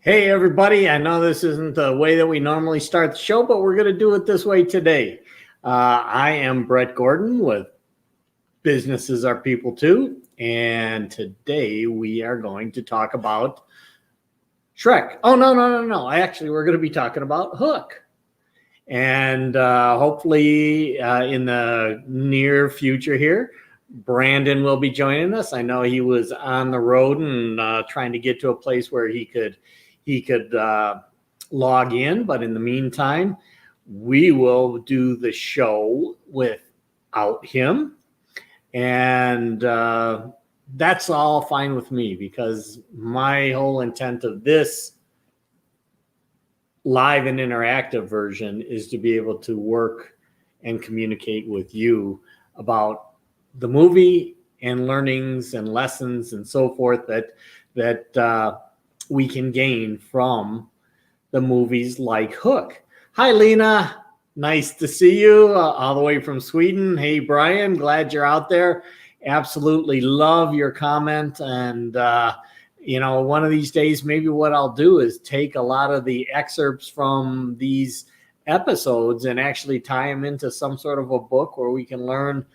Hey, everybody. I know this isn't the way that we normally start the show, but we're going to do it this way today. I am Brett Gordon with Businesses Are People Too. And today we are going to talk about Shrek. Oh, no. Actually, we're going to be talking about Hook. And hopefully in the near future here, Brandon will be joining us. I know he was on the road and trying to get to a place where he could log in, but in the meantime, we will do the show without him, and that's all fine with me, because my whole intent of this live and interactive version is to be able to work and communicate with you about the movie and learnings and lessons and so forth that we can gain from the movies like Hook. Hi, Lena. Nice to see you all the way from Sweden. Hey, Brian. Glad you're out there. Absolutely love your comment. And, one of these days, maybe what I'll do is take a lot of the excerpts from these episodes and actually tie them into some sort of a book where we can learn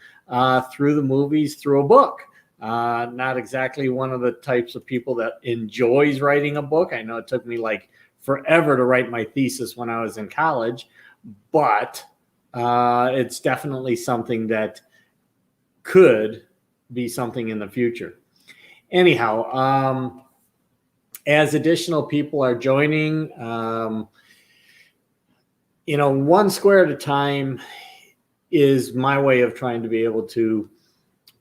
through the movies, through a book. Not exactly one of the types of people that enjoys writing a book. I know it took me like forever to write my thesis when I was in college, but it's definitely something that could be something in the future. Anyhow, as additional people are joining, one square at a time is my way of trying to be able to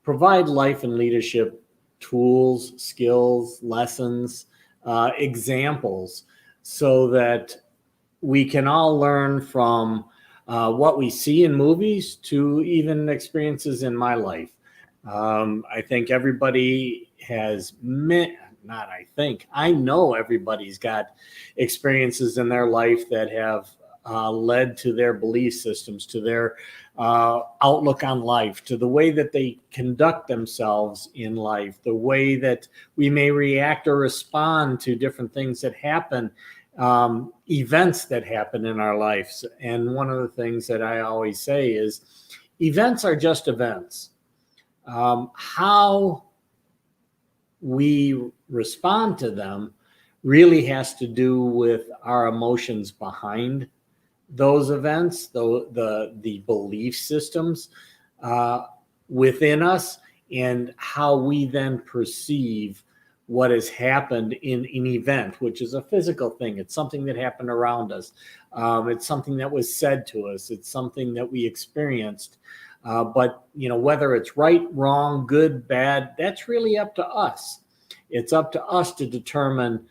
provide life and leadership tools, skills, lessons, examples, so that we can all learn from what we see in movies to even experiences in my life. I think everybody has I know everybody's got experiences in their life that have led to their belief systems, to their outlook on life, to the way that they conduct themselves in life, the way that we may react or respond to different things that happen, events that happen in our lives. And one of the things that I always say is events are just events. How we respond to them really has to do with our emotions behind those events, the belief systems within us, and how we then perceive what has happened in an event, which is a physical thing. It's something that happened around us. It's something that was said to us. It's something that we experienced. But whether it's right, wrong, good, bad, that's really up to us. It's up to us to determine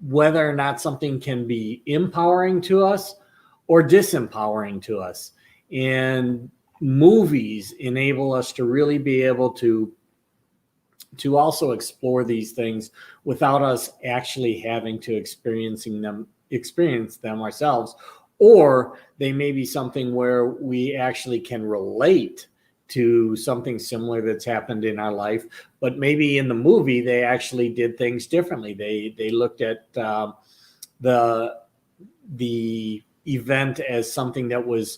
whether or not something can be empowering to us or disempowering to us. And movies enable us to really be able to also explore these things without us actually having to experience them ourselves. Or they may be something where we actually can relate to something similar that's happened in our life, but maybe in the movie they actually did things differently. They looked at the event as something that was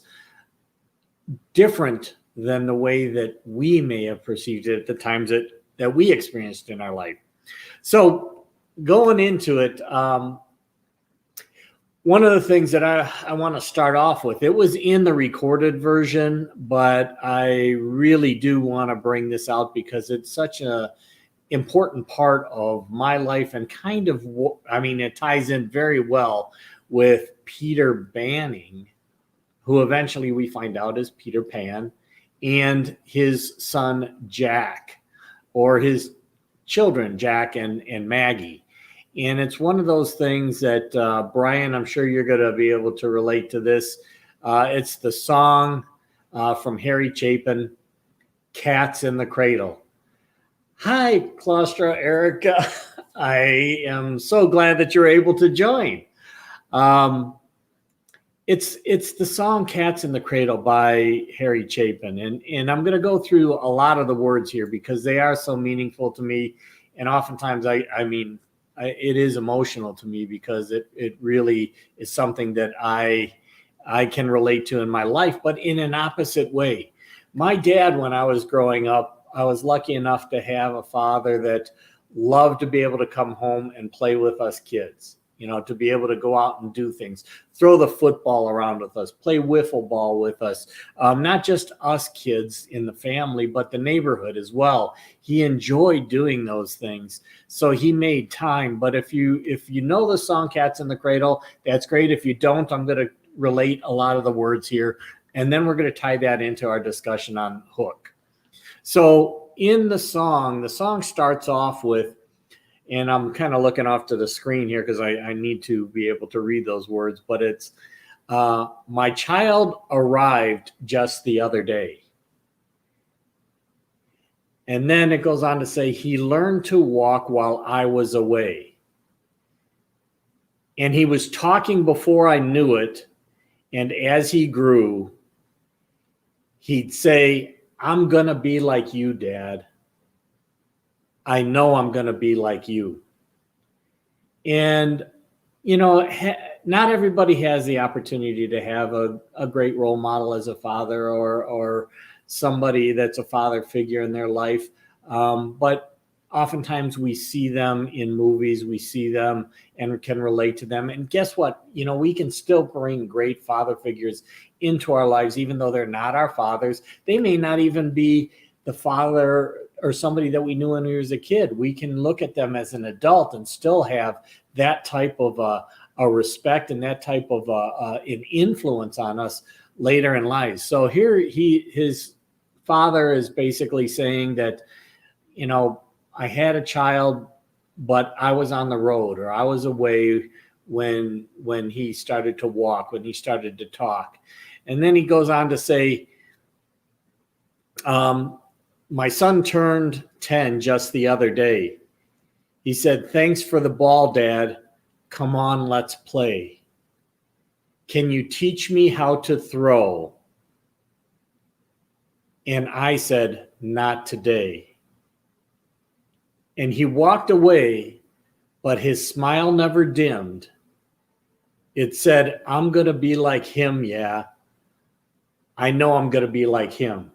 different than the way that we may have perceived it at the times that we experienced in our life. So going into it, one of the things that I want to start off with, it was in the recorded version, but I really do want to bring this out because it's such a important part of my life, and it ties in very well with Peter Banning, who eventually we find out is Peter Pan, and his son Jack, or his children, Jack and Maggie. And it's one of those things that, Brian, I'm sure you're going to be able to relate to this. It's the song from Harry Chapin, Cats in the Cradle. Hi, Claustra, Erica. I am so glad that you're able to join. It's the song Cats in the Cradle by Harry Chapin. And I'm going to go through a lot of the words here because they are so meaningful to me. And oftentimes, I it is emotional to me because it really is something that I can relate to in my life, but in an opposite way. My dad, when I was growing up, I was lucky enough to have a father that loved to be able to come home and play with us kids, to be able to go out and do things, throw the football around with us, play wiffle ball with us, not just us kids in the family, but the neighborhood as well. He enjoyed doing those things. So he made time. But if you know the song Cats in the Cradle, that's great. If you don't, I'm going to relate a lot of the words here. And then we're going to tie that into our discussion on Hook. So in the song starts off with, and I'm kind of looking off to the screen here because I need to be able to read those words, but it's, my child arrived just the other day. And then it goes on to say, he learned to walk while I was away. And he was talking before I knew it. And as he grew, he'd say, I'm going to be like you, Dad. I know I'm going to be like you. And, not everybody has the opportunity to have a great role model as a father or somebody that's a father figure in their life. But oftentimes we see them in movies, we see them and can relate to them. And guess what? We can still bring great father figures into our lives, even though they're not our fathers. They may not even be the father or somebody that we knew when we was a kid. We can look at them as an adult and still have that type of a respect and that type of an influence on us later in life. So here his father is basically saying that, I had a child, but I was on the road or I was away when he started to walk, when he started to talk. And then he goes on to say, my son turned 10 just the other day. He said, thanks for the ball, Dad. Come on, let's play. Can you teach me how to throw? And I said, not today. And he walked away, but his smile never dimmed. It said, I'm going to be like him, yeah. I know I'm going to be like him.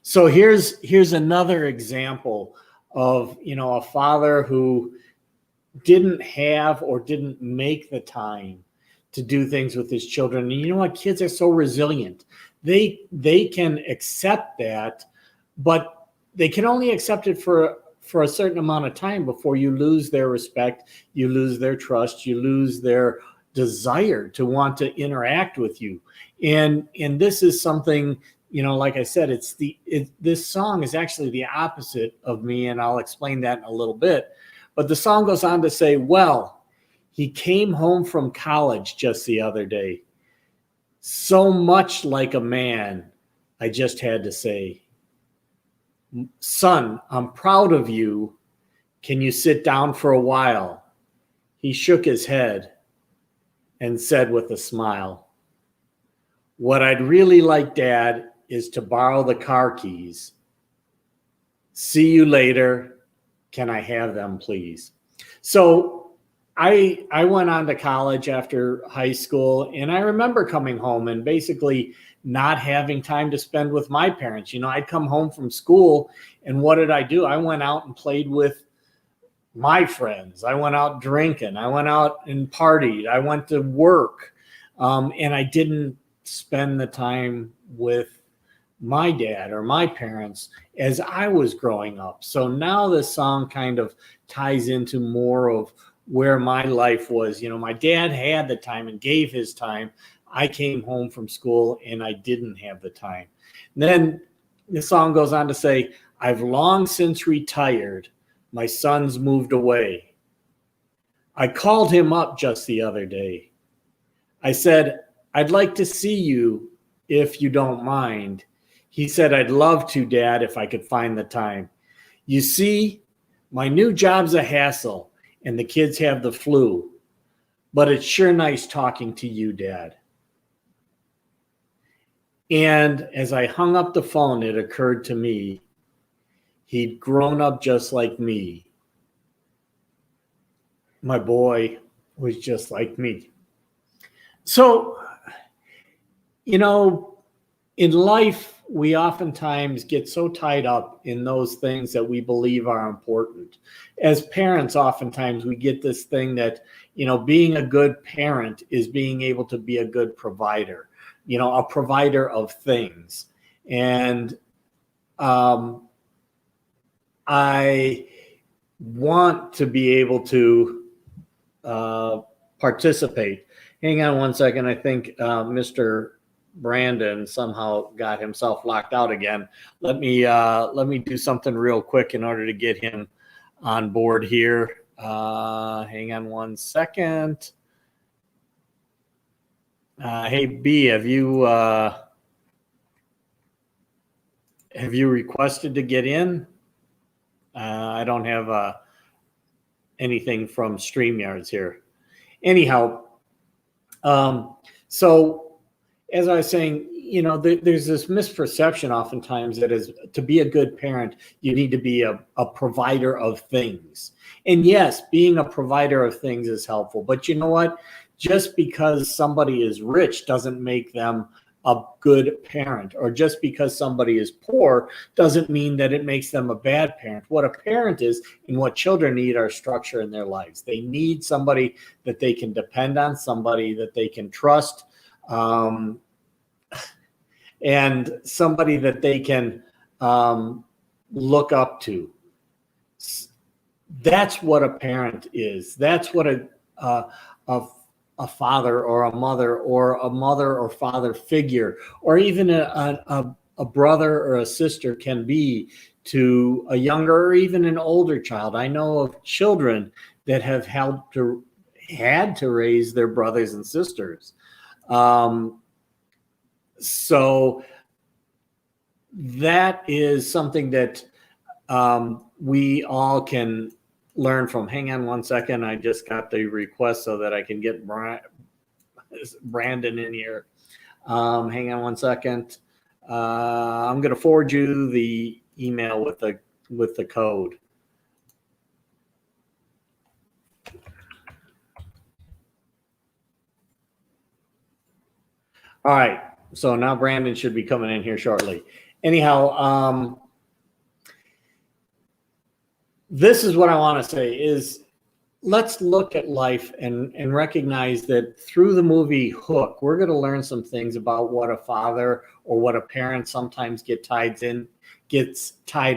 So here's another example of, a father who didn't have or didn't make the time to do things with his children. And you know what? Kids are so resilient. They can accept that, but they can only accept it for a certain amount of time before you lose their respect, you lose their trust, you lose their desire to want to interact with you. And this is something, like I said, this song is actually the opposite of me, and I'll explain that in a little bit. But the song goes on to say, well, he came home from college just the other day. So much like a man, I just had to say, son, I'm proud of you. Can you sit down for a while? He shook his head and said with a smile, what I'd really like, Dad, is to borrow the car keys. See you later. Can I have them, please? So I went on to college after high school, and I remember coming home and basically not having time to spend with my parents. I'd come home from school, and what did I do? I went out and played with my friends. I went out drinking. I went out and partied. I went to work, and I didn't spend the time with my dad or my parents as I was growing up. So now this song kind of ties into more of where my life was. My dad had the time and gave his time. I came home from school and I didn't have the time. And then the song goes on to say, I've long since retired. My son's moved away. I called him up just the other day. I said, I'd like to see you if you don't mind. He said, I'd love to, Dad, if I could find the time. You see, my new job's a hassle and the kids have the flu, but it's sure nice talking to you, Dad. And as I hung up the phone, it occurred to me, he'd grown up just like me. my boy was just like me. So, you know, in life, we oftentimes get so tied up in those things that we believe are important. As parents, oftentimes we get this thing that, you know, being a good parent is being able to be a good provider, you know, a provider of things. And I want to be able to participate. Hang on one second. I think Mr. Brandon somehow got himself locked out again. Let me do something real quick in order to get him on board here. Hang on one second. Hey B, have you requested to get in? I don't have anything from StreamYards here. Anyhow, so as I was saying, you know, there's this misperception oftentimes that is to be a good parent, you need to be a provider of things. And yes, being a provider of things is helpful. But you know what? Just because somebody is rich doesn't make them a good parent, or just because somebody is poor doesn't mean that it makes them a bad parent. What a parent is and what children need are structure in their lives. They need somebody that they can depend on, somebody that they can trust, and somebody that they can look up to. That's what a parent is. That's what a father or a mother or father figure, or even a brother or a sister can be to a younger or even an older child. I know of children that have had to raise their brothers and sisters. So that is something that we all can learn from. Hang on one second. I just got the request so that I can get Brandon in here. Hang on one second. I'm going to forward you the email with the code. All right. So now Brandon should be coming in here shortly. Anyhow, this is what I want to say is let's look at life and recognize that through the movie Hook, we're going to learn some things about what a father or what a parent sometimes gets tied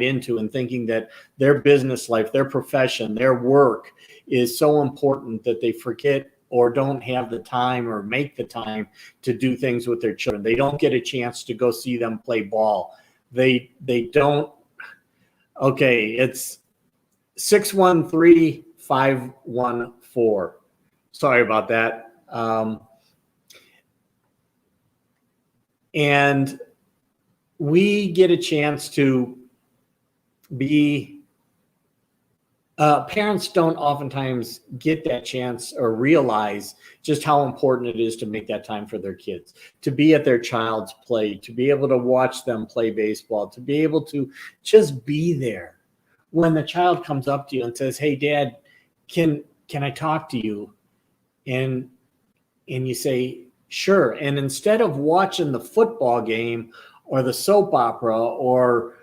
into, and thinking that their business life, their profession, their work is so important that they forget or don't have the time or make the time to do things with their children. They don't get a chance to go see them play ball. They don't. Okay, it's 613514. Sorry about that. And we get a chance to be, parents don't oftentimes get that chance or realize just how important it is to make that time for their kids, to be at their child's play, to be able to watch them play baseball, to be able to just be there. When the child comes up to you and says, "Hey, Dad, can I talk to you?" And you say, "Sure." And instead of watching the football game or the soap opera or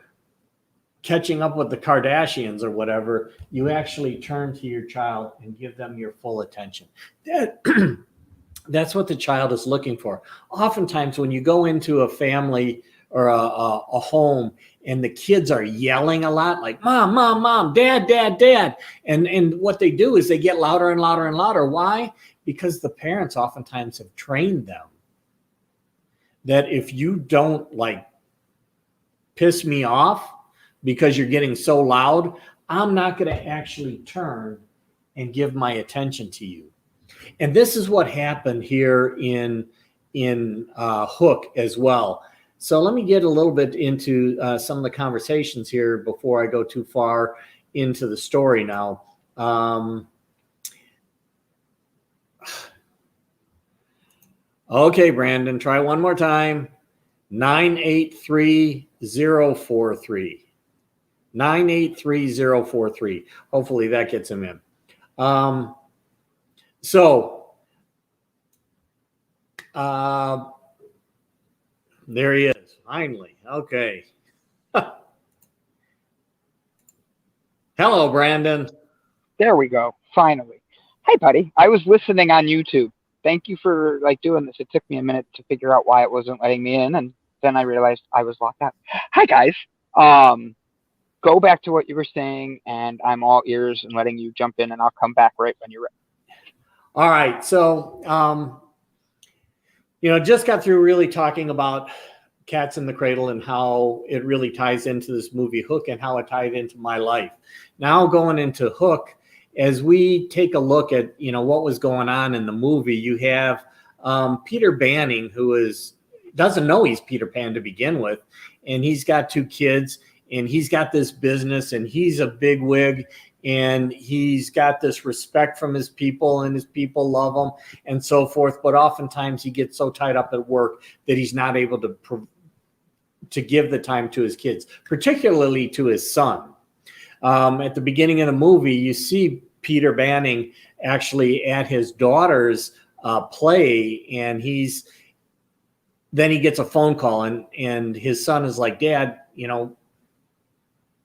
catching up with the Kardashians or whatever, you actually turn to your child and give them your full attention. That's what the child is looking for. Oftentimes, when you go into a family or a home and the kids are yelling a lot, like "Mom, Mom, Mom, Dad, Dad, Dad," and what they do is they get louder and louder and louder. Why? Because the parents oftentimes have trained them that if you don't like piss me off because you're getting so loud, I'm not going to actually turn and give my attention to you. And this is what happened here in Hook as well. So let me get a little bit into some of the conversations here before I go too far into the story now. Okay, Brandon, try one more time. 983043. 983043. Hopefully that gets him in. So there he is, finally. Okay. Hello, Brandon. There we go. Finally. Hi, buddy. I was listening on YouTube. Thank you for doing this. It took me a minute to figure out why it wasn't letting me in, and then I realized I was locked out. Hi, guys. Go back to what you were saying, and I'm all ears and letting you jump in, and I'll come back right when you're ready. All right. So, just got through really talking about Cats in the Cradle and how it really ties into this movie Hook and how it tied into my life. Now going into Hook, as we take a look at, what was going on in the movie, you have Peter Banning, who doesn't know he's Peter Pan to begin with. And he's got 2 kids and he's got this business and he's a bigwig and he's got this respect from his people and his people love him and so forth. But oftentimes he gets so tied up at work that he's not able to give the time to his kids, particularly to his son. At the beginning of the movie, you see Peter Banning actually at his daughter's play, and then he gets a phone call, and his son is like, "Dad,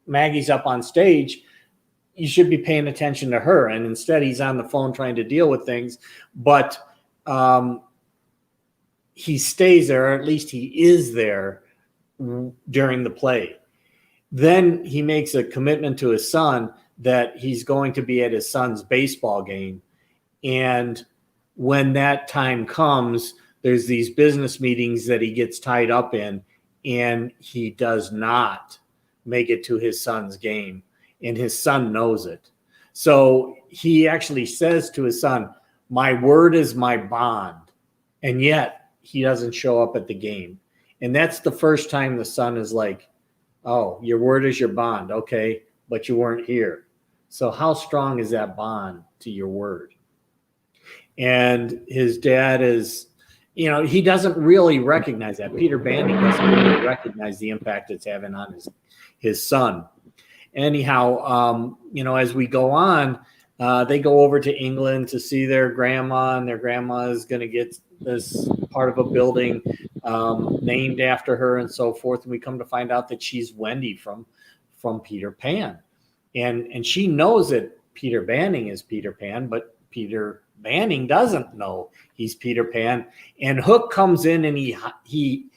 Maggie's up on stage. You should be paying attention to her." And instead, he's on the phone trying to deal with things, but he stays there, or at least he is there during the play. Then he makes a commitment to his son that he's going to be at his son's baseball game. And when that time comes, there's these business meetings that he gets tied up in, and he does not make it to his son's game. And his son knows it. So he actually says to his son, "My word is my bond." And yet he doesn't show up at the game. And that's the first time the son is like, "Oh, your word is your bond. Okay, but you weren't here." So how strong is that bond to your word? And his dad is, he doesn't really recognize that. Peter Banning doesn't really recognize the impact it's having on his son. Anyhow, as we go on, they go over to England to see their grandma, and their grandma is going to get this part of a building named after her and so forth. And we come to find out that she's Wendy from Peter Pan. And she knows that Peter Banning is Peter Pan, but Peter Banning doesn't know he's Peter Pan. And Hook comes in and he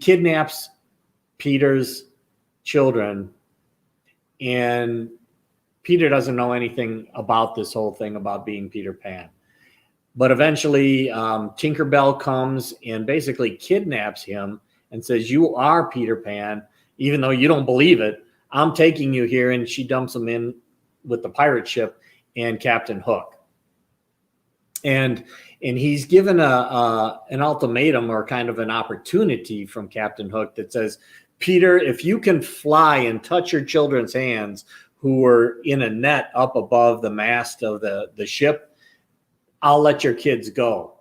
kidnaps Peter's children, and Peter doesn't know anything about this whole thing about being Peter Pan. But eventually Tinkerbell comes and basically kidnaps him and says, "You are Peter Pan, even though you don't believe it. I'm taking you here." And she dumps him in with the pirate ship and Captain Hook. And he's given an ultimatum, or kind of an opportunity, from Captain Hook that says, "Peter, if you can fly and touch your children's hands who were in a net up above the mast of the ship, I'll let your kids go."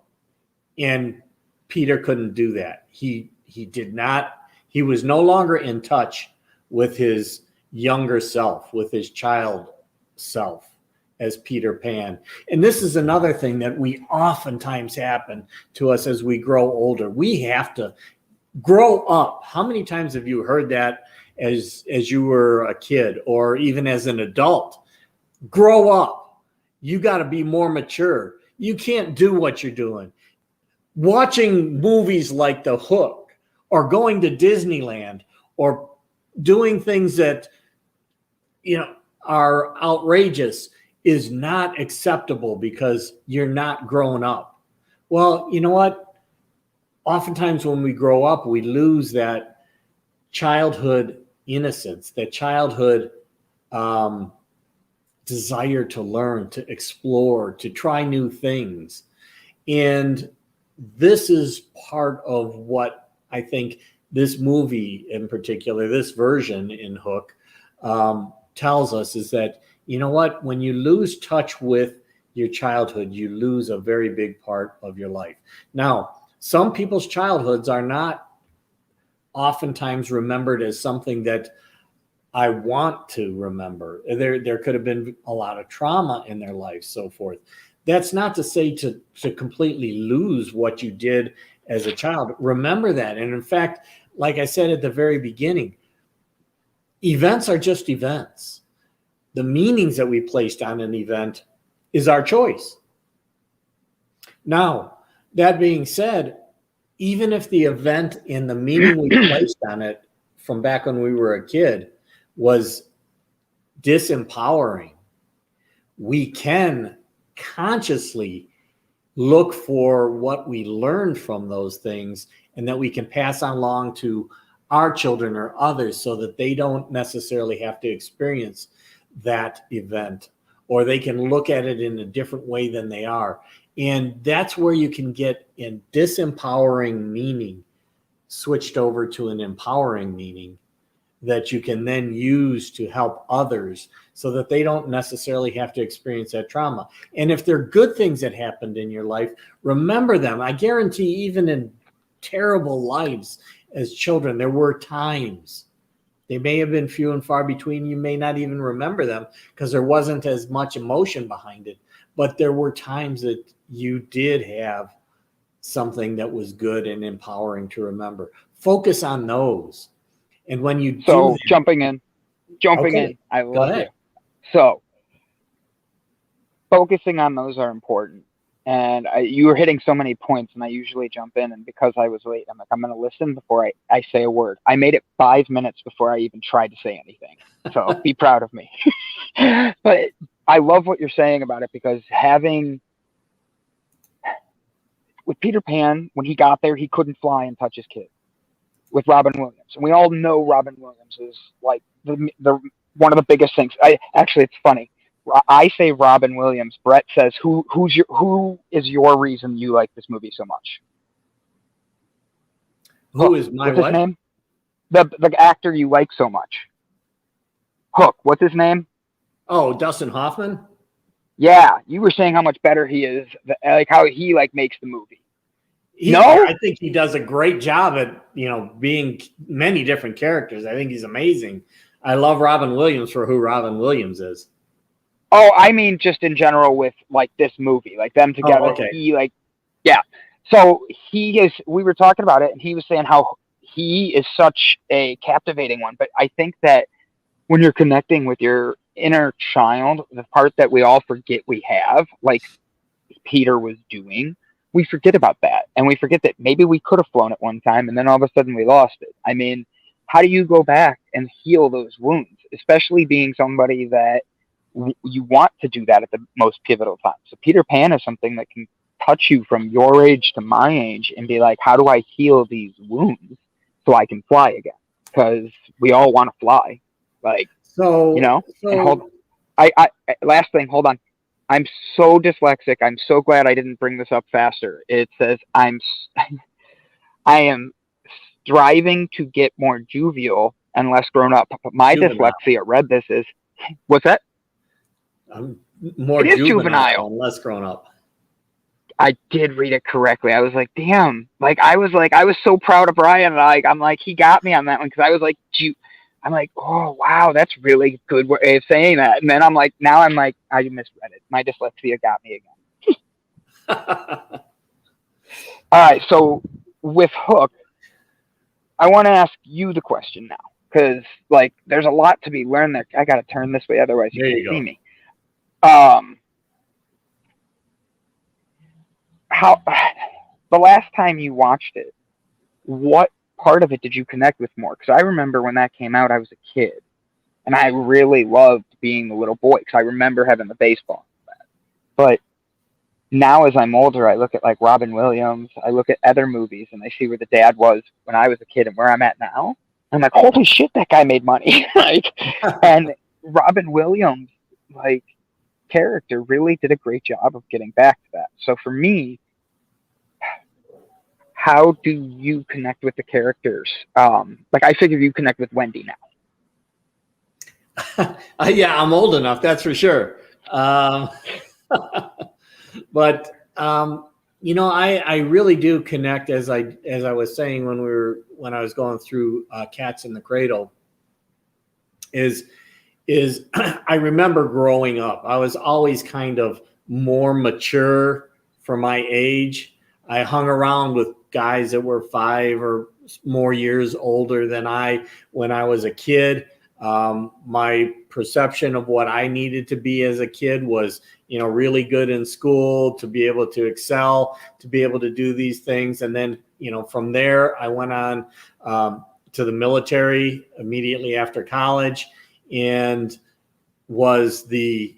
And Peter couldn't do that. He did not. He was no longer in touch with his younger self, with his child self as Peter Pan. And this is another thing that we oftentimes happen to us as we grow older. We have to grow up. How many times have you heard that as you were a kid, or even as an adult? Grow up. You got to be more mature. You can't do what you're doing. Watching movies like The Hook, or going to Disneyland, or doing things that are outrageous is not acceptable because you're not grown up. Well, you know what? Oftentimes when we grow up, we lose that childhood innocence, that childhood desire to learn, to explore, to try new things. And this is part of what I think this movie in particular, this version in Hook, tells us, is that, when you lose touch with your childhood, you lose a very big part of your life. Now, some people's childhoods are not oftentimes remembered as something that I want to remember. There could have been a lot of trauma in their life, so forth. that's not to say to completely lose what you did as a child. Remember that. And in fact, like I said at the very beginning, events are just events. The meanings that we placed on an event is our choice. Now, that being said, even if the event and the meaning we placed on it from back when we were a kid was disempowering, we can consciously look for what we learned from those things and that we can pass on along to our children or others so that they don't necessarily have to experience that event, or they can look at it in a different way than they are. And that's where you can get a disempowering meaning switched over to an empowering meaning that you can then use to help others so that they don't necessarily have to experience that trauma. And if there are good things that happened in your life, remember them. I guarantee even in terrible lives as children, there were times. They may have been few and far between. You may not even remember them because there wasn't as much emotion behind it. But there were times that you did have something that was good and empowering to remember. Focus on those. And when you so do that, jumping in, I love you. So focusing on those are important. And you were hitting so many points, and I usually jump in. And because I was late, I'm like, I'm going to listen before I say a word. I made it 5 minutes before I even tried to say anything. So be proud of me. But I love what you're saying about it, because with Peter Pan, when he got there, he couldn't fly and touch his kid. With Robin Williams, and we all know Robin Williams is like the one of the biggest things. Actually, it's funny. I say Robin Williams. Brett says, who is your reason you like this movie so much? Who is my what's his name? The actor you like so much. Hook. What's his name? Oh, Dustin Hoffman. Yeah, you were saying how much better he is, like how he makes the movie. I think he does a great job at being many different characters. I think he's amazing. I love Robin Williams for who Robin Williams is. Oh, I mean, just in general with this movie, them together. Oh, okay. Yeah. So we were talking about it, and he was saying how he is such a captivating one. But I think that when you're connecting with your inner child, the part that we all forget we have, like Peter was doing, we forget about that. And we forget that maybe we could have flown at one time, and then all of a sudden we lost it. I mean, how do you go back and heal those wounds, especially being somebody that you want to do that at the most pivotal time? So Peter Pan is something that can touch you from your age to my age and be like, how do I heal these wounds so I can fly again? Because we all want to fly. Last thing, hold on. I'm so dyslexic. I'm so glad I didn't bring this up faster. It says I am striving to get more jovial and less grown up. My dyslexia read this is, what's that? I'm more juvenile and less grown up. I did read it correctly. I was like, damn. I was so proud of Brian. I'm like, he got me on that one, because I was like, I'm like, oh, wow, that's really good way of saying that. And then I'm like, I misread it. My dyslexia got me again. All right, so with Hook, I want to ask you the question now, because there's a lot to be learned there. I got to turn this way, otherwise you can't see me. How the last time you watched it, what part of it did you connect with more? Because I remember when that came out, I was a kid, and I really loved being the little boy, because I remember having the baseball. But now, as I'm older, I look at Robin Williams, I look at other movies, and I see where the dad was when I was a kid and where I'm at now. I'm like, holy shit, that guy made money. And Robin Williams, character really did a great job of getting back to that. So for me, how do you connect with the characters? I figure you connect with Wendy now. Yeah, I'm old enough, that's for sure. But I really do connect, as I was saying when I was going through Cats in the Cradle. Is I remember growing up, I was always kind of more mature for my age. I hung around with guys that were 5 or more years older than I when I was a kid. My perception of what I needed to be as a kid was, really good in school, to be able to excel, to be able to do these things. And then, from there, I went on to the military immediately after college and was the,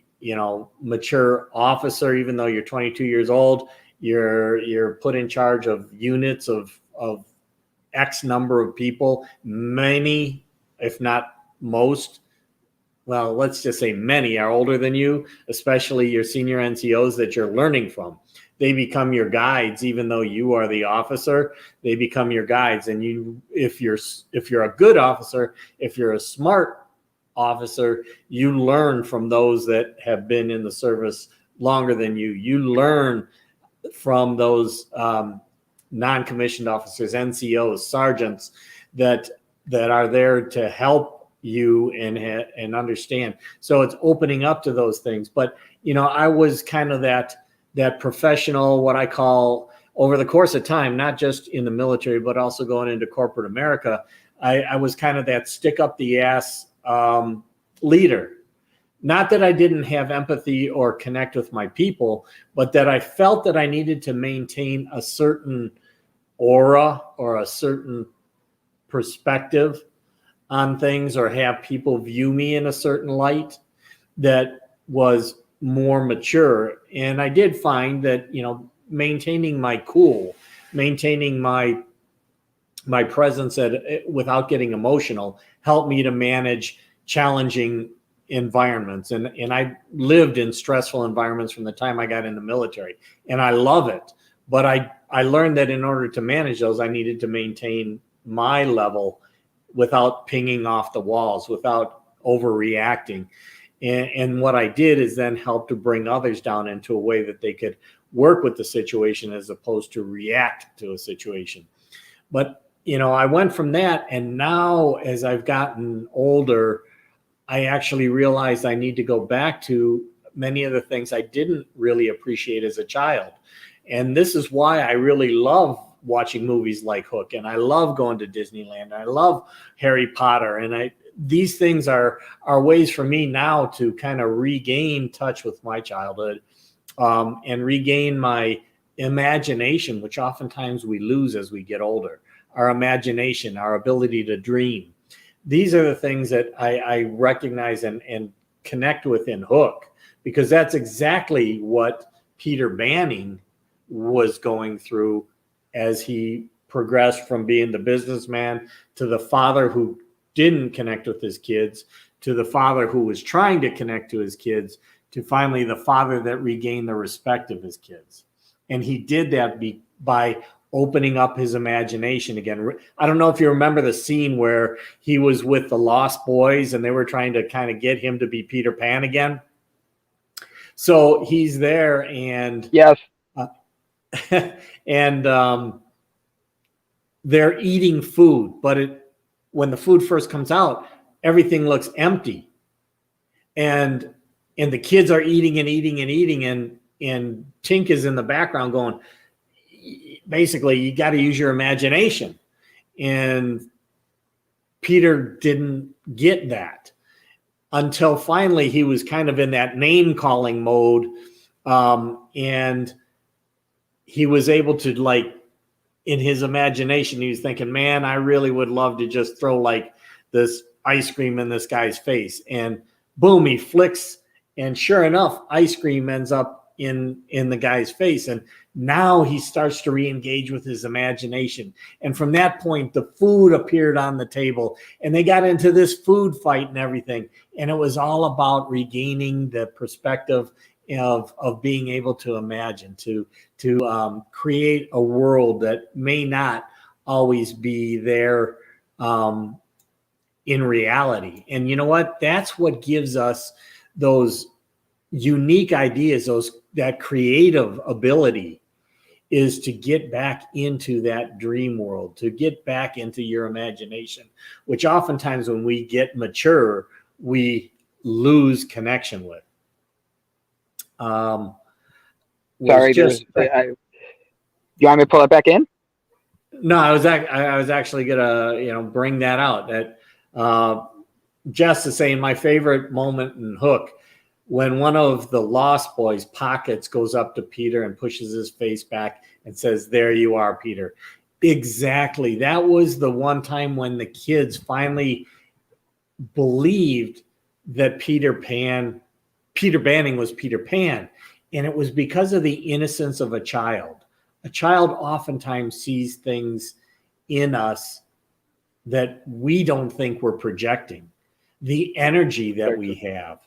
mature officer. Even though you're 22 years old, you're put in charge of units of X number of people. Many, if not most, well, let's just say many are older than you, especially your senior NCOs that you're learning from. They become your guides, even though you are the officer. They become your guides, and if you're a good officer, if you're a smart officer, you learn from those that have been in the service longer than you. You learn from those non-commissioned officers, NCOs, sergeants that are there to help you and understand. So it's opening up to those things. But I was kind of that professional, what I call, over the course of time, not just in the military, but also going into corporate America, I was kind of that stick up the ass leader. Not that I didn't have empathy or connect with my people, but that I felt that I needed to maintain a certain aura or a certain perspective on things, or have people view me in a certain light that was more mature. And I did find that, maintaining my cool, maintaining my presence without getting emotional, helped me to manage challenging environments. And I lived in stressful environments from the time I got in the military, and I love it. But I learned that in order to manage those, I needed to maintain my level without pinging off the walls, without overreacting. And what I did is then help to bring others down into a way that they could work with the situation as opposed to react to a situation. But, I went from that. And now as I've gotten older, I actually realized I need to go back to many of the things I didn't really appreciate as a child. And this is why I really love watching movies like Hook, and I love going to Disneyland, and I love Harry Potter, and these things are ways for me now to kind of regain touch with my childhood, and regain my imagination, which oftentimes we lose as we get older. Our imagination, our ability to dream. These are the things that I recognize and connect with in Hook, because that's exactly what Peter Banning was going through as he progressed from being the businessman to the father who didn't connect with his kids, to the father who was trying to connect to his kids, to finally the father that regained the respect of his kids. And he did that by opening up his imagination again. I don't know if you remember the scene where he was with the Lost Boys and they were trying to kind of get him to be Peter Pan again. So he's there, and yes. And they're eating food, but when the food first comes out, everything looks empty, and the kids are eating and eating and eating, and Tink is in the background going, basically, you got to use your imagination. And Peter didn't get that until finally he was kind of in that name calling mode, and he was able to, like, in his imagination, he was thinking, man, I really would love to just throw like this ice cream in this guy's face. And boom, he flicks. And sure enough, ice cream ends up in the guy's face. And now he starts to re-engage with his imagination. And from that point, the food appeared on the table, and they got into this food fight and everything. And it was all about regaining the perspective of being able to imagine, to create a world that may not always be there in reality. And you know what? That's what gives us those unique ideas, that creative ability, is to get back into that dream world, to get back into your imagination, which oftentimes when we get mature, we lose connection with. Sorry, just. you want me to pull it back in? No, I was actually gonna bring that out. That Jess is saying my favorite moment in Hook, when one of the Lost Boys' pockets goes up to Peter and pushes his face back and says, "There you are, Peter." Exactly. That was the one time when the kids finally believed that Peter Banning was Peter Pan. And it was because of the innocence of a child. A child oftentimes sees things in us that we don't think we're projecting. The energy that we have.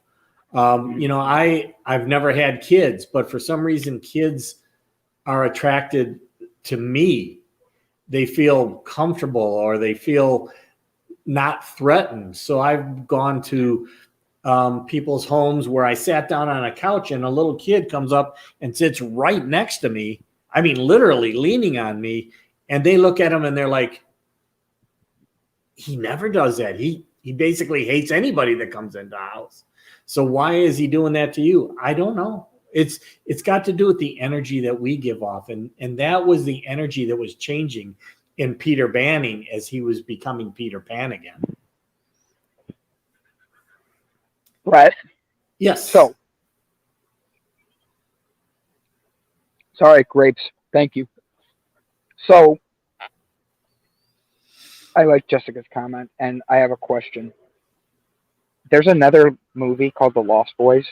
I've never had kids, but for some reason, kids are attracted to me. They feel comfortable or they feel not threatened. So I've gone to people's homes where I sat down on a couch and a little kid comes up and sits right next to me. I mean, literally leaning on me, and they look at him and they're like, he never does that. He basically hates anybody that comes into the house. So why is he doing that to you? I don't know. It's got to do with the energy that we give off. And that was the energy that was changing in Peter Banning as he was becoming Peter Pan again. Right. Yes. So, sorry, grapes. Thank you. So, I like Jessica's comment, and I have a question. There's another movie called The Lost Boys.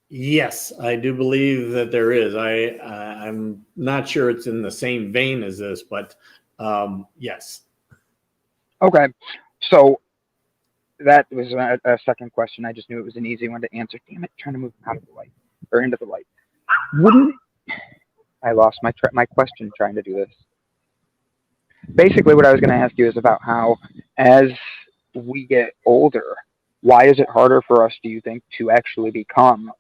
Yes, I do believe that there is. I'm not sure it's in the same vein as this, but yes. Okay. So, that was a second question. I just knew it was an easy one to answer. Damn it, trying to move out of the light or into the light. I lost my question trying to do this. Basically, what I was going to ask you is about how, as we get older, why is it harder for us, do you think, to actually become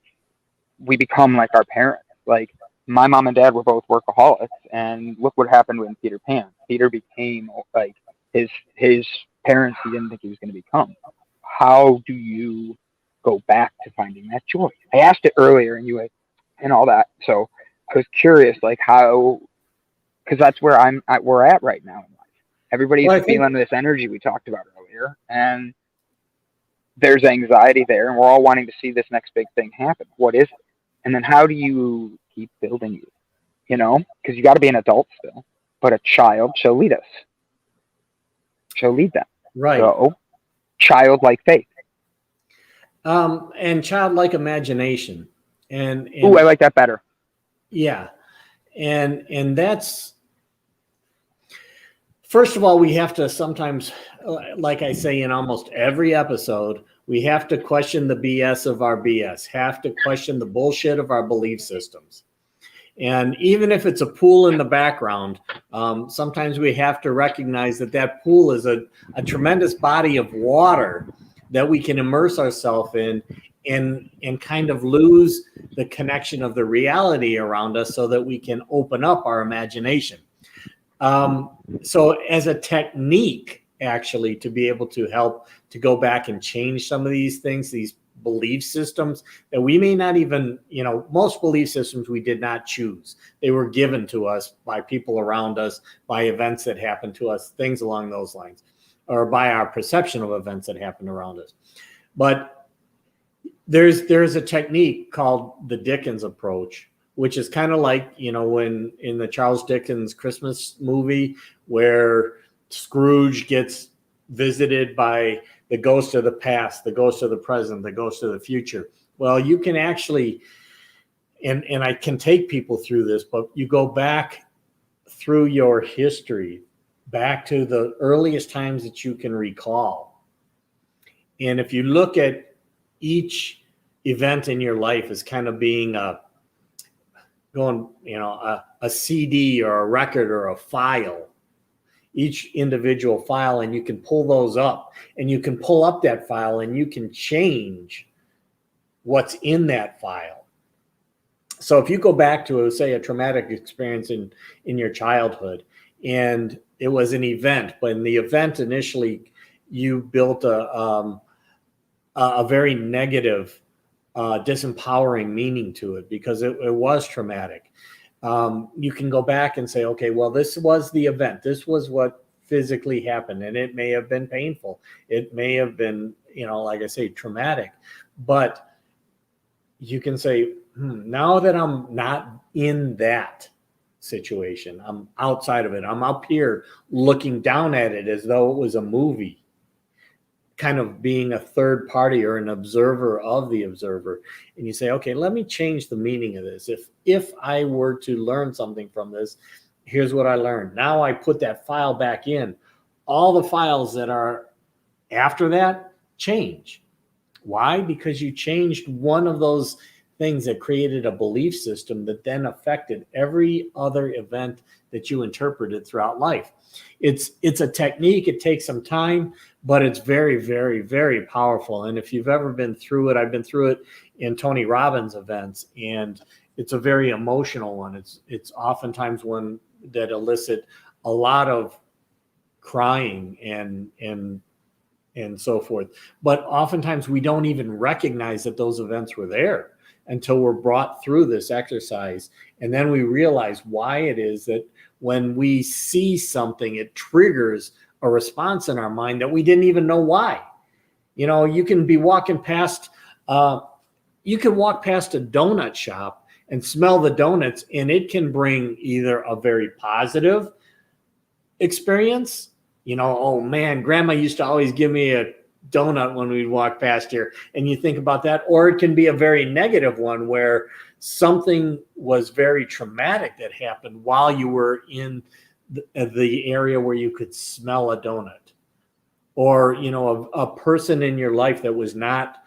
like our parents? Like, my mom and dad were both workaholics, and look what happened with Peter Pan. Peter became like his parents he didn't think he was going to become. How do you go back to finding that joy? I asked it earlier and all that. So I was curious, like how, because that's where we're at right now in life. Everybody's feeling this energy we talked about earlier, and there's anxiety there, and we're all wanting to see this next big thing happen. What is it? And then how do you keep building it? Because you got to be an adult still, but a child shall lead us. Shall lead them. Right. So, childlike faith. And childlike imagination. And I like that better. Yeah. And that's, first of all, we have to sometimes, like I say in almost every episode, we have to question the BS of our BS, have to question the bullshit of our belief systems. And even if it's a pool in the background, sometimes we have to recognize that pool is a tremendous body of water that we can immerse ourselves in and kind of lose the connection of the reality around us so that we can open up our imagination. So as a technique, actually, to be able to help to go back and change some of these things, these belief systems that we may not even, most belief systems we did not choose. They were given to us by people around us, by events that happened to us, things along those lines, or by our perception of events that happened around us. But there's a technique called the Dickens Approach, which is kind of like, when in the Charles Dickens Christmas movie where Scrooge gets visited by the ghost of the past, the ghost of the present, the ghost of the future. Well, you can actually, and I can take people through this, but you go back through your history, back to the earliest times that you can recall. And if you look at each event in your life as kind of being a CD or a record or a file, each individual file, and you can pull those up, and you can pull up that file and you can change what's in that file. So if you go back to, say, a traumatic experience in your childhood, and it was an event, but in the event initially you built a very negative disempowering meaning to it because it was traumatic. You can go back and say, okay, well, this was the event. This was what physically happened, and it may have been painful. It may have been, like I say, traumatic. But you can say, now that I'm not in that situation, I'm outside of it. I'm up here looking down at it as though it was a movie, kind of being a third party or an observer of the observer. And you say, okay, let me change the meaning of this. If I were to learn something from this, here's what I learned. Now I put that file back in. All the files that are after that change. Why? Because you changed one of those things that created a belief system that then affected every other event that you interpreted throughout life. It's a technique. It takes some time, but it's very, very, very powerful. And if you've ever been through it, I've been through it in Tony Robbins events, and it's a very emotional one. It's oftentimes one that elicit a lot of crying and so forth. But oftentimes we don't even recognize that those events were there until we're brought through this exercise. And then we realize why it is that when we see something, it triggers a response in our mind that we didn't even know why. You can be walking past, you can walk past a donut shop and smell the donuts, and it can bring either a very positive experience. Oh man, grandma used to always give me a donut when we'd walk past here, and you think about that. Or it can be a very negative one where something was very traumatic that happened while you were in the area where you could smell a donut. Or, a person in your life that was not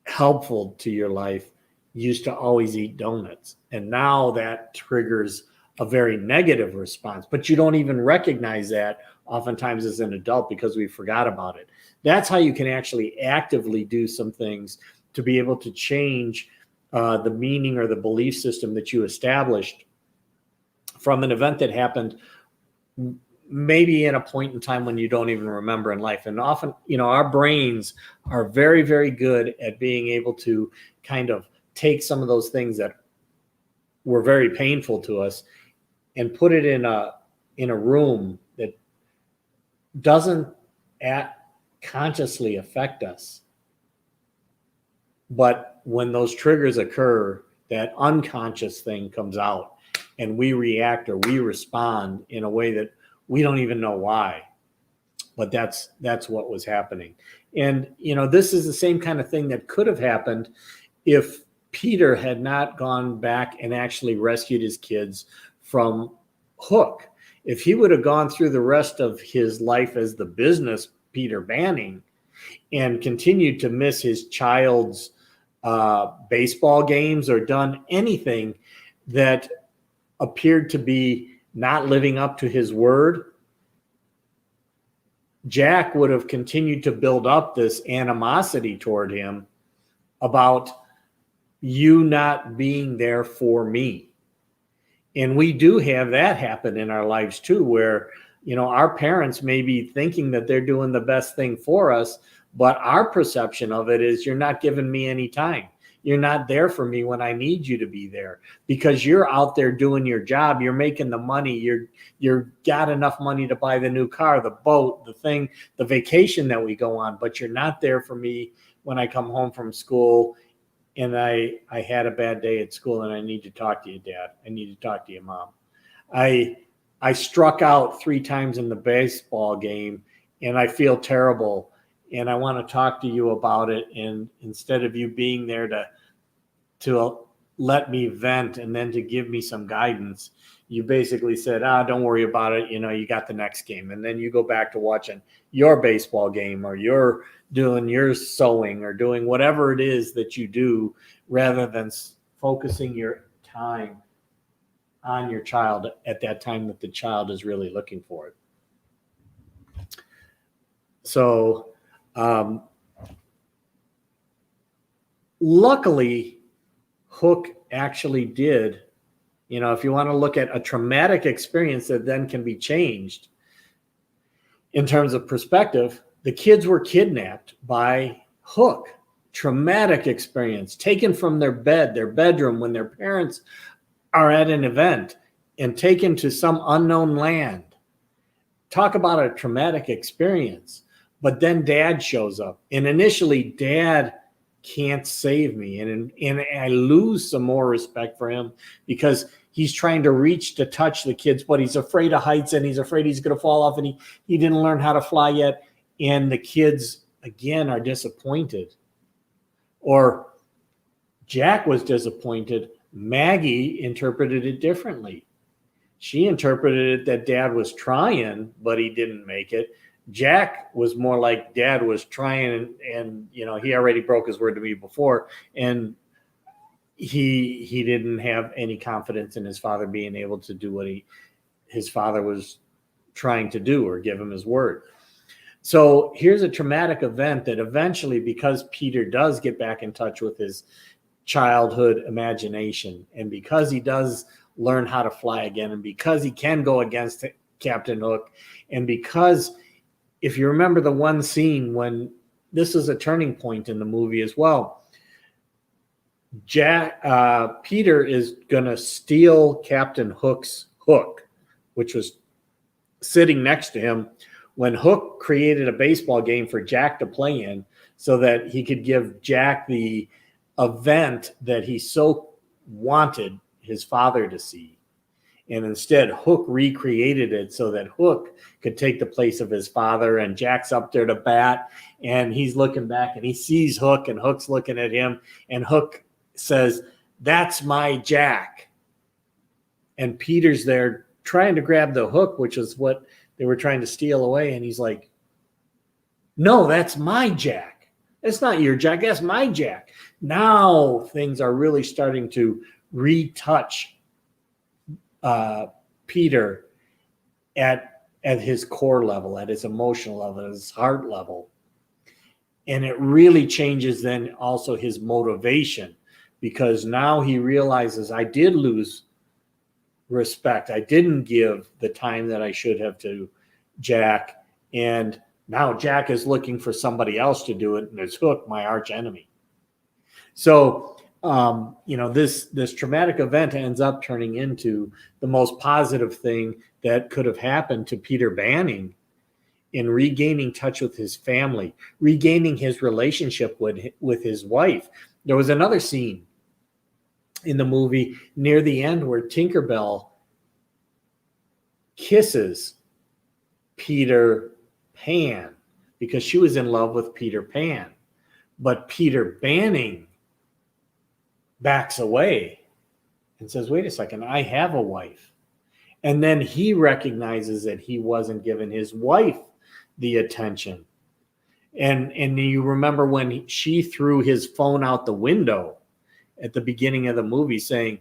helpful to your life used to always eat donuts. And now that triggers a very negative response, but you don't even recognize that oftentimes as an adult because we forgot about it. That's how you can actually actively do some things to be able to change the meaning or the belief system that you established from an event that happened maybe in a point in time when you don't even remember in life. And often, our brains are very, very good at being able to kind of take some of those things that were very painful to us and put it in a room that doesn't consciously affect us. But when those triggers occur, that unconscious thing comes out and we react or we respond in a way that we don't even know why. But that's what was happening. And, this is the same kind of thing that could have happened if Peter had not gone back and actually rescued his kids from Hook. If he would have gone through the rest of his life as the business Peter Banning and continued to miss his child's baseball games or done anything that appeared to be not living up to his word, Jack would have continued to build up this animosity toward him about you not being there for me. And we do have that happen in our lives too, where, our parents may be thinking that they're doing the best thing for us, but our perception of it is you're not giving me any time. You're not there for me when I need you to be there because you're out there doing your job. You're making the money. You're got enough money to buy the new car, the boat, the vacation that we go on, but you're not there for me when I come home from school and I had a bad day at school and I need to talk to you, Dad. I need to talk to you, Mom. I struck out 3 times in the baseball game and I feel terrible and I want to talk to you about it. And instead of you being there to let me vent and then to give me some guidance, you basically said, don't worry about it. You got the next game. And then you go back to watching your baseball game or you're doing your sewing or doing whatever it is that you do rather than focusing your time on your child at that time that the child is really looking for it. So, luckily, Hook actually did, if you want to look at a traumatic experience that then can be changed in terms of perspective, the kids were kidnapped by Hook, traumatic experience, taken from their bed, their bedroom, when their parents are at an event and taken to some unknown land. Talk about a traumatic experience. But then dad shows up, and initially dad can't save me. And I lose some more respect for him because he's trying to reach to touch the kids, but he's afraid of heights and he's afraid he's going to fall off, and he didn't learn how to fly yet. And the kids, again, are disappointed. Or Jack was disappointed. Maggie interpreted it differently. She interpreted it that dad was trying, but he didn't make it. Jack was more like dad was trying, and he already broke his word to me before, and he didn't have any confidence in his father being able to do what his father was trying to do or give him his word. So here's a traumatic event that eventually, because Peter does get back in touch with his childhood imagination, and because he does learn how to fly again, and because he can go against Captain Hook, and because, if you remember the one scene when this is a turning point in the movie as well, Peter is going to steal Captain Hook's hook, which was sitting next to him when Hook created a baseball game for Jack to play in so that he could give Jack the event that he so wanted his father to see. And instead, Hook recreated it so that Hook could take the place of his father. And Jack's up there to bat, and he's looking back, and he sees Hook, and Hook's looking at him. And Hook says, "That's my Jack." And Peter's there trying to grab the hook, which is what they were trying to steal away. And he's like, "No, that's my Jack. It's not your Jack. That's my Jack." Now things are really starting to retouch Peter at his core level, at his emotional level, at his heart level. And it really changes then also his motivation, because now he realizes, I did lose respect. I didn't give the time that I should have to Jack. And now Jack is looking for somebody else to do it. And it's Hook, my arch enemy. So, this traumatic event ends up turning into the most positive thing that could have happened to Peter Banning in regaining touch with his family, regaining his relationship with his wife. There was another scene in the movie near the end where Tinkerbell kisses Peter Pan because she was in love with Peter Pan. But Peter Banning backs away and says, "Wait a second, I have a wife." And then he recognizes that he wasn't giving his wife the attention. And you remember when she threw his phone out the window at the beginning of the movie, saying,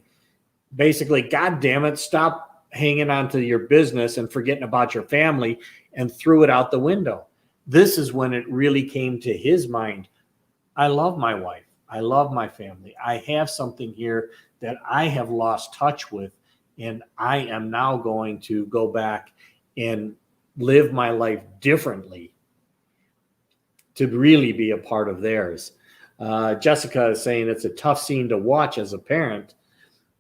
basically, "God damn it, stop hanging on to your business and forgetting about your family," and threw it out the window. This is when it really came to his mind. I love my wife. I love my family. I have something here that I have lost touch with, and I am now going to go back and live my life differently to really be a part of theirs. Jessica is saying it's a tough scene to watch as a parent,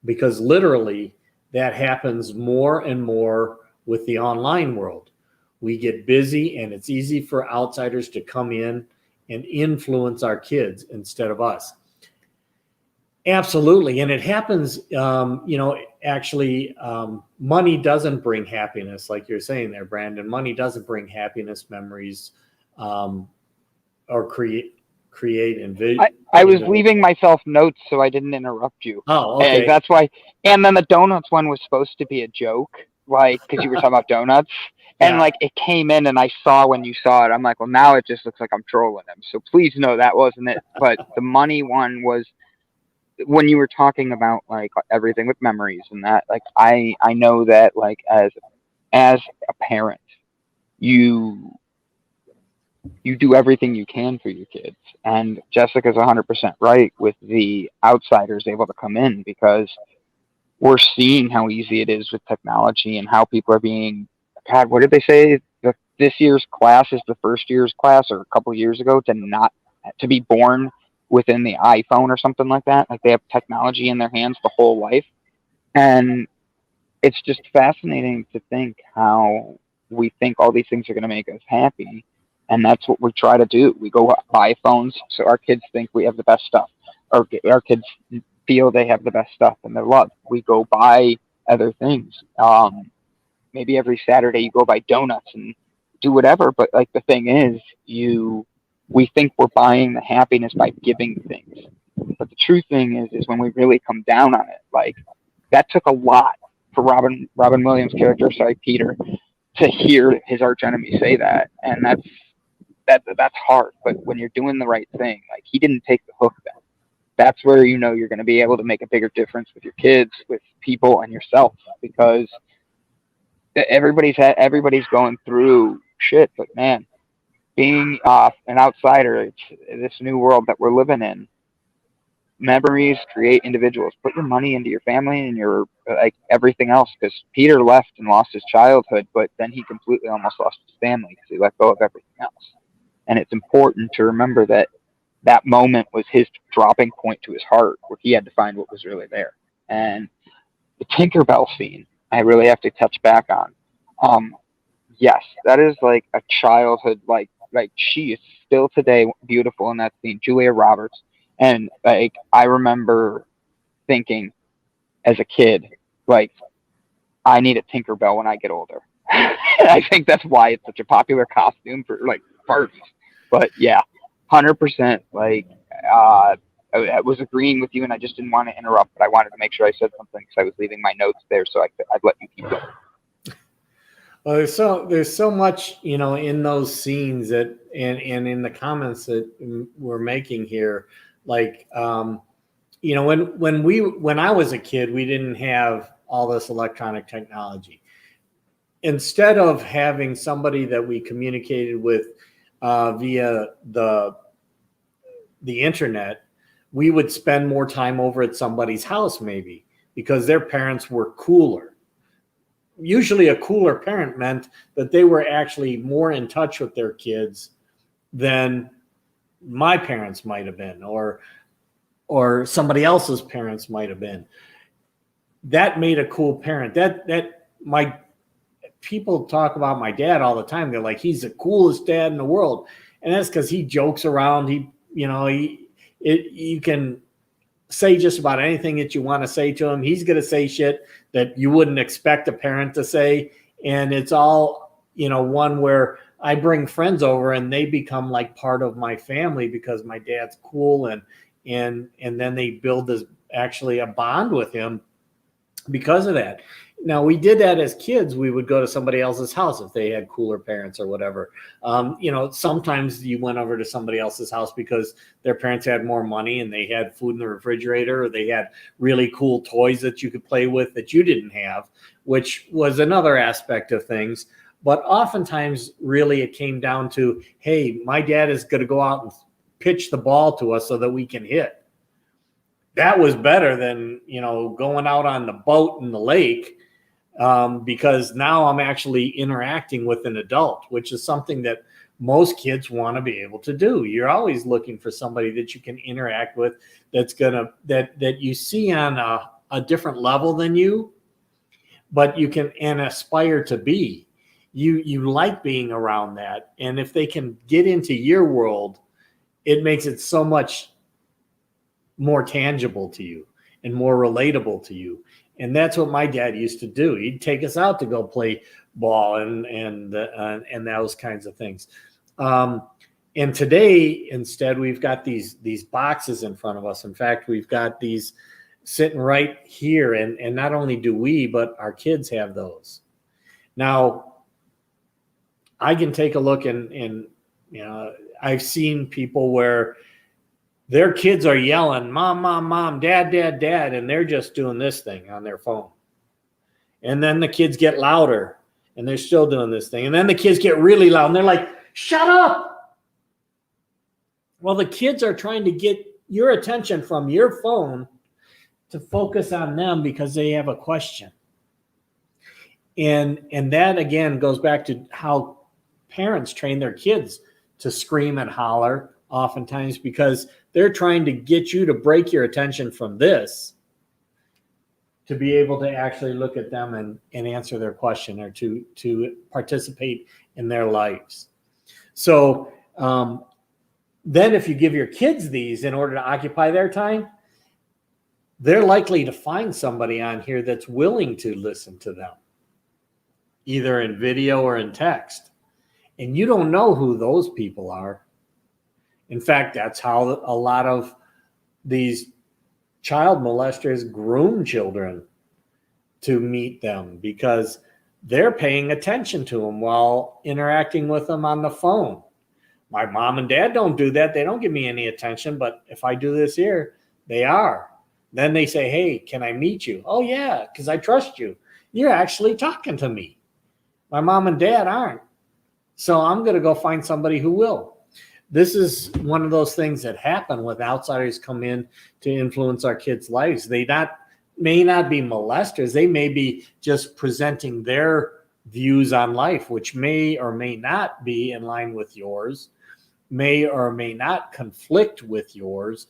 because literally that happens more and more with the online world. We get busy, and it's easy for outsiders to come in and influence our kids instead of us. Absolutely. And it happens, actually, money doesn't bring happiness, like you're saying there, Brandon. Money doesn't bring happiness, memories, or create and vision. I was leaving myself notes so I didn't interrupt you. Oh, okay. That's why. And then the donuts one was supposed to be a joke, like, because you were talking about donuts. And Yeah. it came in, and I saw when you saw it, I'm like, well, now it just looks like I'm trolling him. So please know that wasn't it. But the money one was when you were talking about like everything with memories and that. Like I know that like as a parent, you do everything you can for your kids. And Jessica's 100% right with the outsiders able to come in, because we're seeing how easy it is with technology and how people are being. God, what did they say? This year's class is the first year's class, or a couple years ago, to not to be born within the iPhone or something like that. Like they have technology in their hands the whole life. And it's just fascinating to think how we think all these things are going to make us happy. And that's what we try to do. We go buy phones so our kids think we have the best stuff. Or our kids feel they have the best stuff and they're loved. We go buy other things. Maybe every Saturday you go buy donuts and do whatever. But like the thing is, we think we're buying the happiness by giving things. But the true thing is when we really come down on it, like that took a lot for Robin Williams' character, Peter, to hear his arch enemy say that, and that's hard. But when you're doing the right thing, like he didn't take the hook then. That's where you know you're going to be able to make a bigger difference with your kids, with people, and yourself, because everybody's going through shit. But man, being an outsider, it's this new world that we're living in. Memories create individuals. Put your money into your family and your like everything else, because Peter left and lost his childhood, but then he completely almost lost his family because he let go of everything else. And it's important to remember that that moment was his dropping point to his heart, where he had to find what was really there. And the Tinkerbell scene, I really have to touch back on. Yes, that is like a childhood, like she is still today beautiful in that scene, Julia Roberts. And like I remember thinking as a kid, like I need a Tinkerbell when I get older. I think that's why it's such a popular costume for like parties. But yeah, 100%. Like I was agreeing with you, and I just didn't want to interrupt, but I wanted to make sure I said something because I was leaving my notes there, so I'd let you keep going. Well, there's so much, in those scenes that, and in the comments that we're making here, like, when I was a kid, we didn't have all this electronic technology. Instead of having somebody that we communicated with via the internet, we would spend more time over at somebody's house, maybe because their parents were cooler. Usually a cooler parent meant that they were actually more in touch with their kids than my parents might have been, or somebody else's parents might have been. That made a cool parent. My people talk about my dad all the time. They're like, he's the coolest dad in the world. And that's because he jokes around. You can say just about anything that you want to say to him. He's going to say shit that you wouldn't expect a parent to say. And it's all, one where I bring friends over and they become like part of my family because my dad's cool. And then they build actually a bond with him because of that. Now, we did that as kids. We would go to somebody else's house if they had cooler parents or whatever. Sometimes you went over to somebody else's house because their parents had more money and they had food in the refrigerator, or they had really cool toys that you could play with that you didn't have, which was another aspect of things. But oftentimes, really, it came down to, hey, my dad is going to go out and pitch the ball to us so that we can hit. That was better than, going out on the boat in the lake. Because now I'm actually interacting with an adult, which is something that most kids want to be able to do. You're always looking for somebody that you can interact with that you see on a different level than you, but you can and aspire to be. You like being around that. And if they can get into your world, it makes it so much more tangible to you and more relatable to you. And that's what my dad used to do. He'd take us out to go play ball and those kinds of things. And today, instead, we've got these boxes in front of us. In fact, we've got these sitting right here. And not only do we, but our kids have those. Now, I can take a look and I've seen people where their kids are yelling, mom, mom, mom, dad, dad, dad, and they're just doing this thing on their phone. And then the kids get louder, and they're still doing this thing. And then the kids get really loud, and they're like, shut up. Well, the kids are trying to get your attention from your phone to focus on them because they have a question. And that, again, goes back to how parents train their kids to scream and holler oftentimes, because they're trying to get you to break your attention from this to be able to actually look at them and answer their question, or to participate in their lives. So then if you give your kids these in order to occupy their time, they're likely to find somebody on here that's willing to listen to them, either in video or in text. And you don't know who those people are. In fact, that's how a lot of these child molesters groom children to meet them, because they're paying attention to them while interacting with them on the phone. My mom and dad don't do that. They don't give me any attention, but if I do this here, they are. Then they say, hey, can I meet you? Oh, yeah, because I trust you. You're actually talking to me. My mom and dad aren't. So I'm going to go find somebody who will. This is one of those things that happen when outsiders come in to influence our kids' lives. They may not be molesters. They may be just presenting their views on life, which may or may not be in line with yours, may or may not conflict with yours,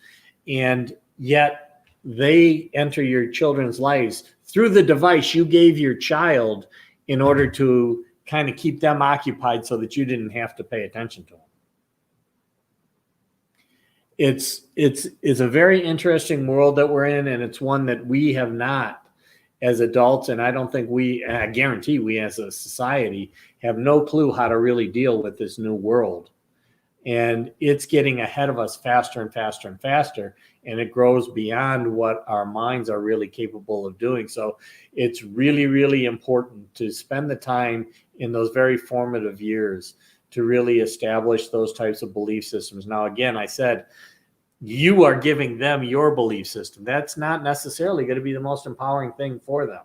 and yet they enter your children's lives through the device you gave your child in order to kind of keep them occupied so that you didn't have to pay attention to them. It's a very interesting world that we're in, and it's one that we have not, as adults, and I don't think I guarantee we as a society have no clue how to really deal with this new world. And it's getting ahead of us faster and faster and faster, and it grows beyond what our minds are really capable of doing. So it's really, really important to spend the time in those very formative years to really establish those types of belief systems. Now, again, I said, you are giving them your belief system. That's not necessarily going to be the most empowering thing for them.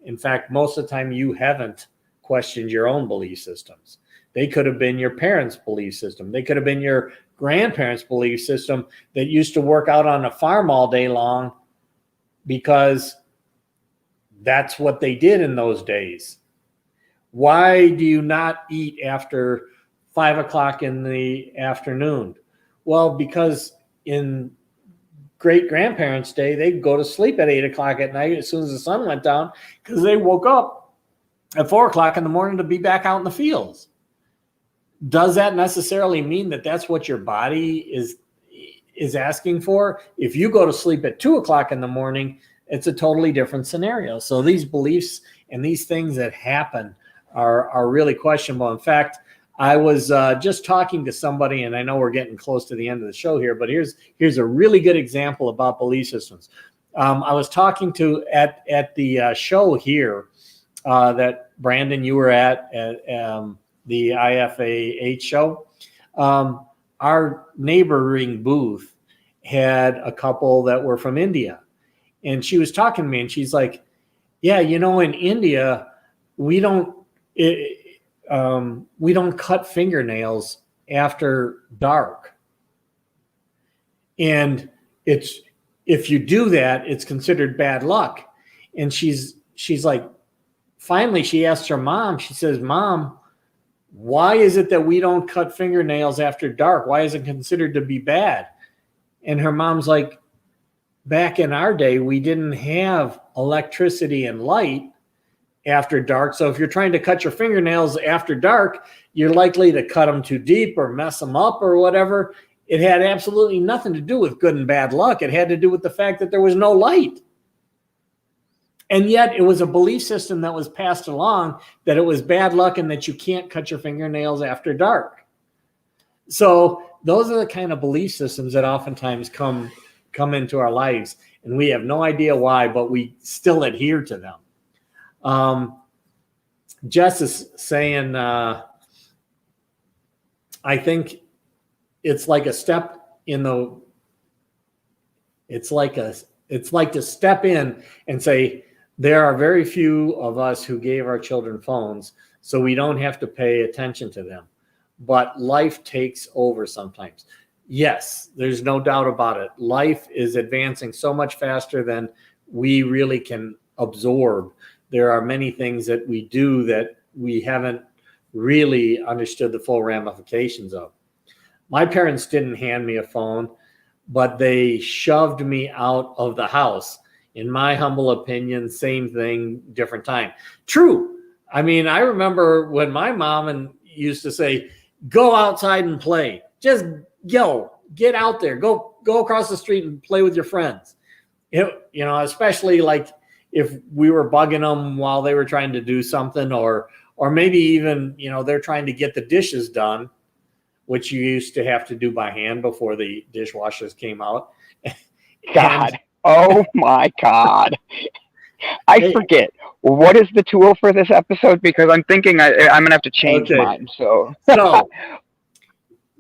In fact, most of the time you haven't questioned your own belief systems. They could have been your parents' belief system. They could have been your grandparents' belief system that used to work out on a farm all day long because that's what they did in those days. Why do you not eat after 5 o'clock in the afternoon? Well, because in great-grandparents' day, they'd go to sleep at 8 o'clock at night as soon as the sun went down, because they woke up at 4 o'clock in the morning to be back out in the fields. Does that necessarily mean that that's what your body is asking for? If you go to sleep at 2 o'clock in the morning, it's a totally different scenario. So these beliefs and these things that happen are really questionable. In fact, I was just talking to somebody, and I know we're getting close to the end of the show here, but here's a really good example about belief systems. I was talking to at the show here that Brandon, you were at the IFAH show. Our neighboring booth had a couple that were from India, and she was talking to me, and she's like, yeah, in India, we don't cut fingernails after dark. And if you do that, it's considered bad luck. And she's like, finally she asked her mom, she says, Mom, why is it that we don't cut fingernails after dark? Why is it considered to be bad? And her mom's like, back in our day, we didn't have electricity and light after dark. So if you're trying to cut your fingernails after dark, you're likely to cut them too deep or mess them up or whatever. It had absolutely nothing to do with good and bad luck. It had to do with the fact that there was no light. And yet it was a belief system that was passed along that it was bad luck and that you can't cut your fingernails after dark. So those are the kind of belief systems that oftentimes come into our lives, and we have no idea why, but we still adhere to them. Jess is saying, I think it's like a step in the, it's like to step in and say, there are very few of us who gave our children phones, so we don't have to pay attention to them. But life takes over sometimes. Yes, there's no doubt about it. Life is advancing so much faster than we really can absorb. There are many things that we do that we haven't really understood the full ramifications of. My parents didn't hand me a phone, but they shoved me out of the house. In my humble opinion, same thing, different time. True. I mean, I remember when my mom used to say, go outside and play. Just get out there. Go across the street and play with your friends. Especially like if we were bugging them while they were trying to do something, or maybe even, they're trying to get the dishes done, which you used to have to do by hand before the dishwashers came out. God. Oh my God. I forget. What is the tool for this episode? Because I'm thinking I'm going to have to change mine. So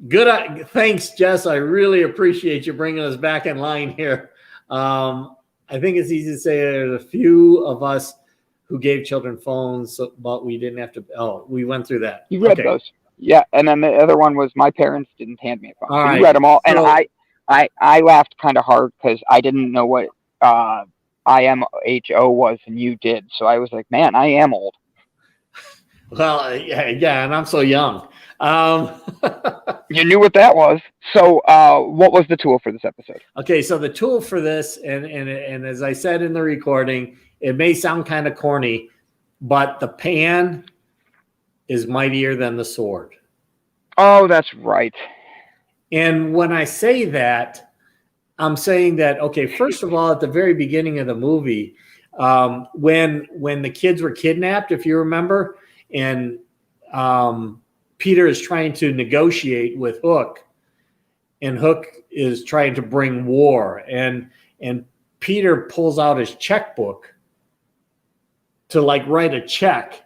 good. Thanks, Jess. I really appreciate you bringing us back in line here. I think it's easy to say there's a few of us who gave children phones, but we didn't have to. Oh, we went through that. You read those. Yeah. And then the other one was my parents didn't hand me a phone. All so right. You read them all. And I laughed kind of hard because I didn't know what IMHO was, and you did. So I was like, man, I am old. Well, yeah, and I'm so young. You knew what that was. So what was the tool for this episode? Okay, so the tool for this, and as I said in the recording, it may sound kind of corny, but the pan is mightier than the sword. Oh, that's right. And when I say that, I'm saying that, okay, first of all, at the very beginning of the movie, when the kids were kidnapped, if you remember, and Peter is trying to negotiate with Hook, and Hook is trying to bring war, and Peter pulls out his checkbook to like write a check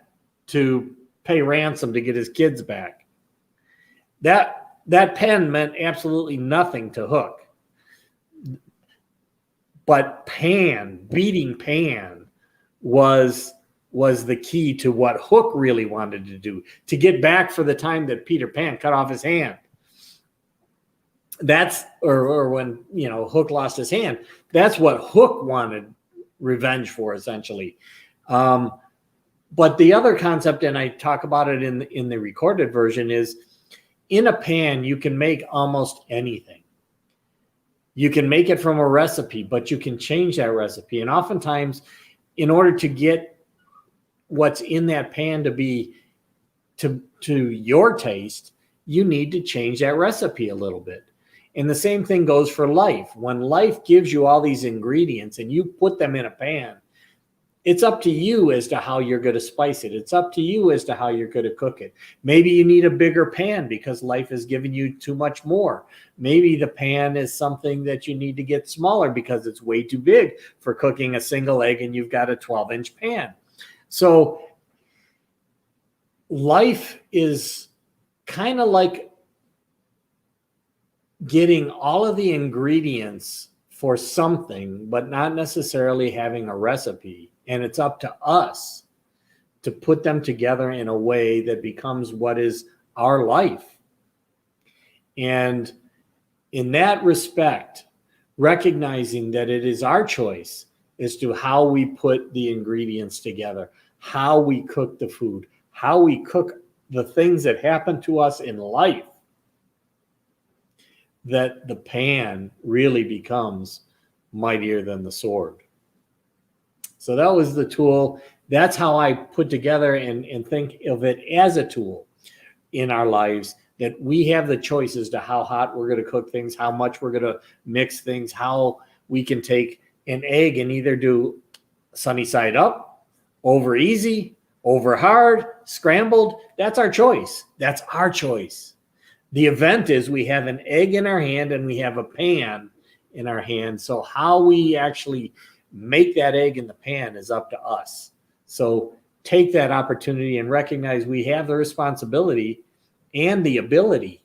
to pay ransom to get his kids back. That pen meant absolutely nothing to Hook. But beating Pan was the key to what Hook really wanted to do, to get back for the time that Peter Pan cut off his hand. That's, or when, Hook lost his hand, that's what Hook wanted revenge for, essentially. But the other concept, and I talk about it in the recorded version, is in a pan, you can make almost anything. You can make it from a recipe, but you can change that recipe. And oftentimes, in order to get what's in that pan to be to your taste, you need to change that recipe a little bit. And the same thing goes for life. When life gives you all these ingredients and you put them in a pan, it's up to you as to how you're going to spice it. It's up to you as to how you're going to cook it. Maybe you need a bigger pan because life has given you too much more. Maybe the pan is something that you need to get smaller because it's way too big for cooking a single egg and you've got a 12-inch pan. So life is kind of like getting all of the ingredients for something, but not necessarily having a recipe. And it's up to us to put them together in a way that becomes what is our life. And in that respect, recognizing that it is our choice as to how we put the ingredients together, how we cook the food, how we cook the things that happen to us in life, that the pan really becomes mightier than the sword. So that was the tool. That's how I put together and think of it as a tool in our lives, that we have the choices to how hot we're going to cook things, how much we're going to mix things, how we can take an egg and either do sunny side up, over easy, over hard, scrambled. That's our choice. That's our choice. The event is we have an egg in our hand and we have a pan in our hand. So how we actually make that egg in the pan is up to us. So take that opportunity and recognize we have the responsibility and the ability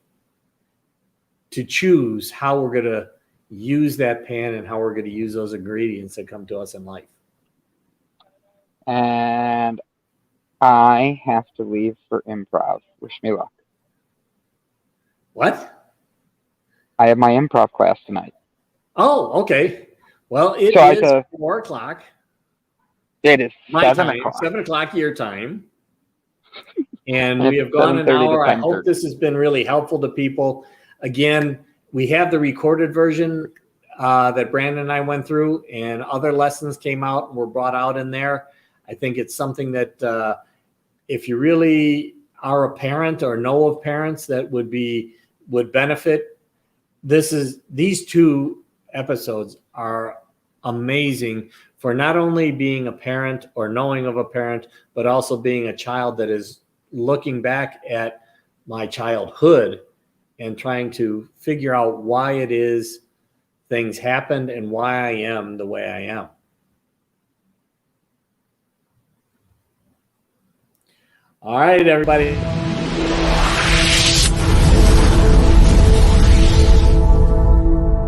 to choose how we're going to use that pan and how we're going to use those ingredients that come to us in life. And I have to leave for improv. Wish me luck. What? I have my improv class tonight. Oh, okay. Well, it is 4 o'clock. It is my 7 time, o'clock. 7 o'clock your time. And we have gone an hour. I hope this has been really helpful to people. again, we have the recorded version that Brandon and I went through, and other lessons came out and were brought out in there. I think it's something that if you really are a parent or know of parents that would benefit, these 2 episodes are amazing for not only being a parent or knowing of a parent, but also being a child that is looking back at my childhood and trying to figure out why it is things happened and why I am the way I am. All right, everybody.